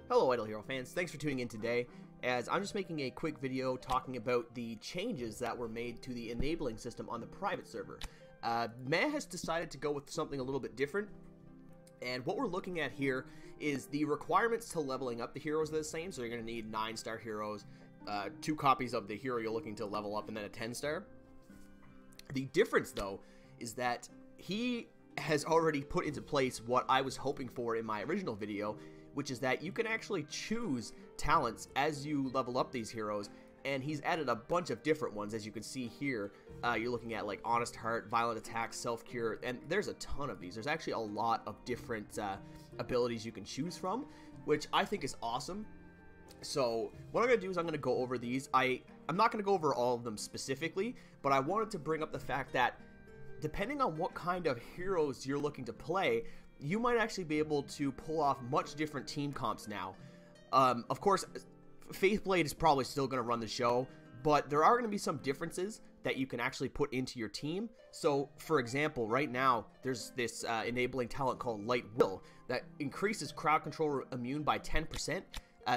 Hello Idle Hero fans, thanks for tuning in today, as I'm just making a quick video talking about the changes that were made to the enabling system on the private server. Meh has decided to go with something a little bit different, and what we're looking at here is the requirements to leveling up the heroes are the same, so you're going to need 9-star heroes, 2 copies of the hero you're looking to level up, and then a 10-star. The difference, though, is that he has already put into place what I was hoping for in my original video, which is that you can actually choose talents as you level up these heroes, and he's added a bunch of different ones. As you can see here, you're looking at like Honest Heart, Violent Attack, Self-Cure, and there's a ton of these. There's actually a lot of different abilities you can choose from, which I think is awesome. So what I'm going to do is I'm going to go over these. I'm not going to go over all of them specifically, but I wanted to bring up the fact that depending on what kind of heroes you're looking to play, you might actually be able to pull off much different team comps now. Of course, Faithblade is probably still going to run the show, but there are going to be some differences that you can actually put into your team. So, for example, right now, there's this enabling talent called Light Will that increases crowd control immune by 10%.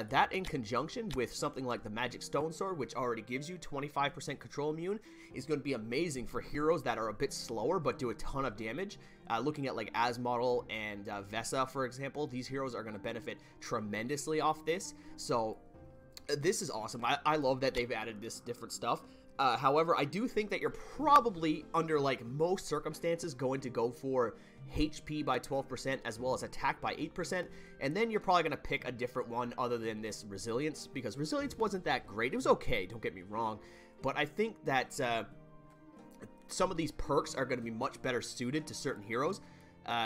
That in conjunction with something like the Magic Stone Sword, which already gives you 25% control immune, is going to be amazing for heroes that are a bit slower but do a ton of damage. Looking at like Azmodel and Vesa, for example, these heroes are going to benefit tremendously off this. So this is awesome. I love that they've added this different stuff. However, I do think that you're probably, under like most circumstances, going to go for HP by 12% as well as attack by 8%, and then you're probably going to pick a different one other than this Resilience, because Resilience wasn't that great. It was okay, don't get me wrong, but I think that some of these perks are going to be much better suited to certain heroes.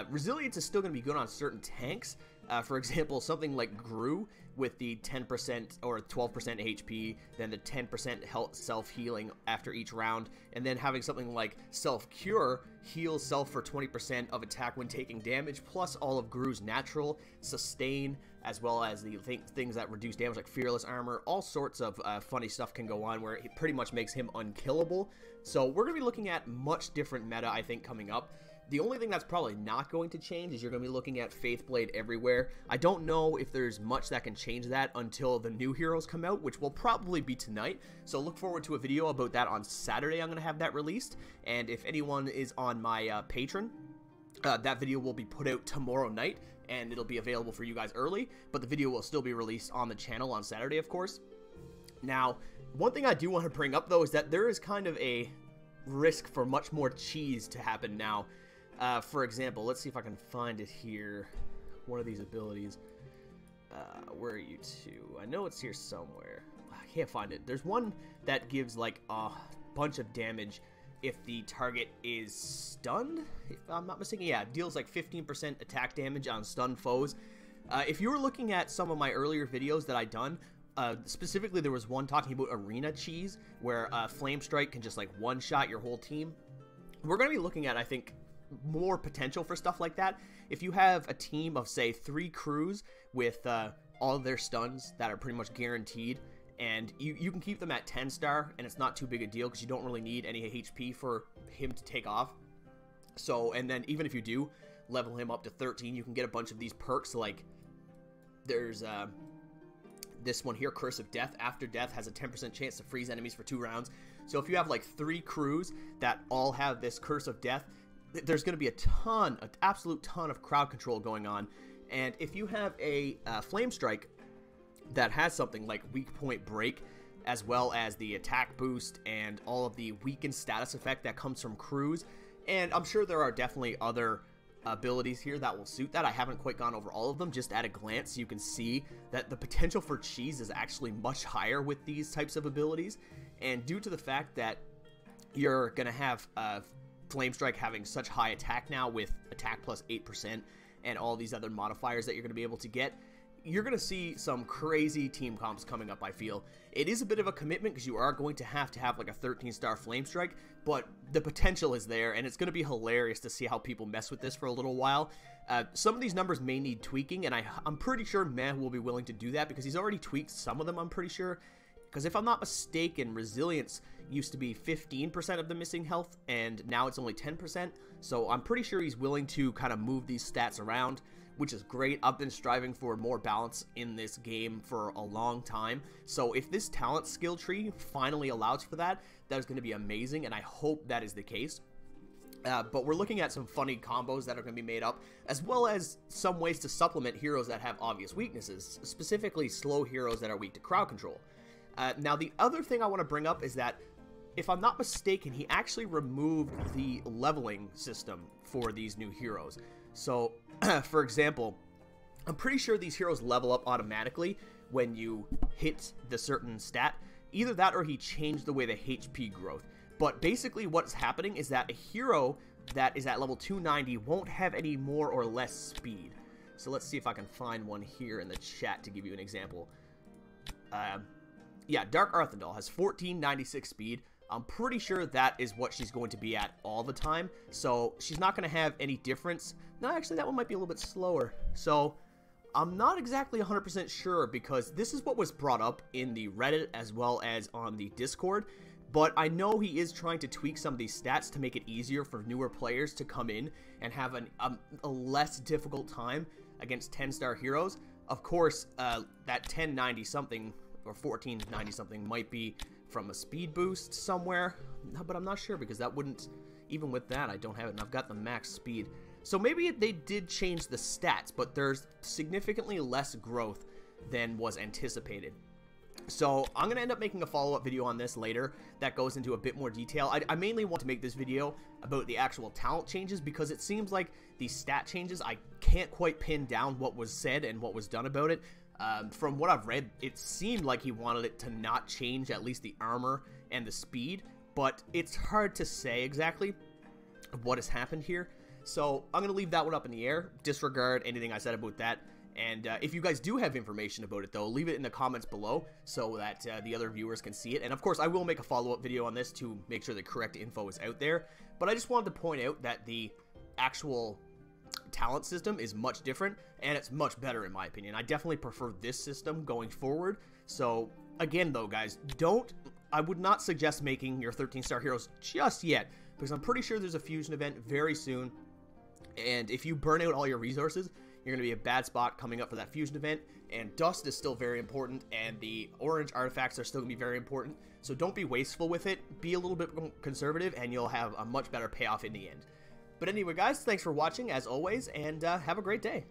Resilience is still going to be good on certain tanks. For example, something like Gru with the 10% or 12% HP, then the 10% health self-healing after each round, and then having something like Self-Cure heals self for 20% of attack when taking damage, plus all of Gru's natural sustain, as well as the things that reduce damage like Fearless Armor. All sorts of funny stuff can go on where it pretty much makes him unkillable. So we're going to be looking at much different meta, I think, coming up. The only thing that's probably not going to change is you're going to be looking at Faithblade everywhere. I don't know if there's much that can change that until the new heroes come out, which will probably be tonight. So look forward to a video about that on Saturday. I'm going to have that released. And if anyone is on my Patreon, that video will be put out tomorrow night, and it'll be available for you guys early. But the video will still be released on the channel on Saturday, of course. Now, one thing I do want to bring up, though, is that there is kind of a risk for much more cheese to happen now. For example, let's see if I can find it here. One of these abilities. Where are you two? I know it's here somewhere. I can't find it. There's one that gives like a bunch of damage if the target is stunned, if I'm not mistaken. Yeah, it deals like 15% attack damage on stunned foes. If you were looking at some of my earlier videos that I done, specifically there was one talking about arena cheese, where Flame Strike can just like one-shot your whole team. We're going to be looking at, I think, more potential for stuff like that. If you have a team of, say, 3 crews with all of their stuns that are pretty much guaranteed, and you can keep them at 10-star, and it's not too big a deal because you don't really need any HP for him to take off. So, and then even if you do level him up to 13, you can get a bunch of these perks. Like there's this one here, Curse of Death. After death has a 10% chance to freeze enemies for 2 rounds. So if you have like 3 crews that all have this Curse of Death, there's going to be a ton, an absolute ton of crowd control going on. And if you have a Flame Strike that has something like Weak Point Break, as well as the attack boost and all of the weakened status effect that comes from crews, and I'm sure there are definitely other abilities here that will suit that. I haven't quite gone over all of them. Just at a glance, you can see that the potential for cheese is actually much higher with these types of abilities. And due to the fact that you're going to have Flame Strike having such high attack now with attack plus 8% and all these other modifiers that you're going to be able to get, you're going to see some crazy team comps coming up, I feel. It is a bit of a commitment because you are going to have like a 13-star Flame Strike, but the potential is there, and it's going to be hilarious to see how people mess with this for a little while. Some of these numbers may need tweaking, and I'm pretty sure Meh will be willing to do that because he's already tweaked some of them, I'm pretty sure. Because if I'm not mistaken, Resilience used to be 15% of the missing health, and now it's only 10%. So I'm pretty sure he's willing to kind of move these stats around, which is great. I've been striving for more balance in this game for a long time, so if this talent skill tree finally allows for that, that is going to be amazing, and I hope that is the case. But we're looking at some funny combos that are going to be made up, as well as some ways to supplement heroes that have obvious weaknesses, specifically slow heroes that are weak to crowd control. Now, the other thing I want to bring up is that, if I'm not mistaken, he actually removed the leveling system for these new heroes. So, for example, I'm pretty sure these heroes level up automatically when you hit the certain stat. Either that or he changed the way the HP growth. But basically what's happening is that a hero that is at level 290 won't have any more or less speed. So let's see if I can find one here in the chat to give you an example. Yeah, Dark Arthandal has 1496 speed. I'm pretty sure that is what she's going to be at all the time. So she's not going to have any difference. No, actually that one might be a little bit slower. So I'm not exactly 100% sure, because this is what was brought up in the Reddit as well as on the Discord. But I know he is trying to tweak some of these stats to make it easier for newer players to come in and have a less difficult time against 10-star heroes. Of course, that 1090 something or 1490 something might be from a speed boost somewhere, but I'm not sure, because that wouldn't, even with that, I don't have it, and I've got the max speed. So maybe they did change the stats, but there's significantly less growth than was anticipated. So I'm going to end up making a follow-up video on this later that goes into a bit more detail. I mainly want to make this video about the actual talent changes, because it seems like the stat changes, I can't quite pin down what was said and what was done about it. From what I've read, it seemed like he wanted it to not change at least the armor and the speed, but it's hard to say exactly what has happened here. So I'm going to leave that one up in the air, disregard anything I said about that. And if you guys do have information about it, though, leave it in the comments below so that the other viewers can see it. And of course, I will make a follow-up video on this to make sure the correct info is out there. But I just wanted to point out that the actual talent system is much different, and it's much better in my opinion. I definitely prefer this system going forward. So again, though, guys, I would not suggest making your 13-star heroes just yet, because I'm pretty sure there's a fusion event very soon. And if you burn out all your resources, you're going to be a bad spot coming up for that fusion event, and dust is still very important, and the orange artifacts are still going to be very important, so don't be wasteful with it, be a little bit conservative, and you'll have a much better payoff in the end. But anyway, guys, thanks for watching, as always, and have a great day.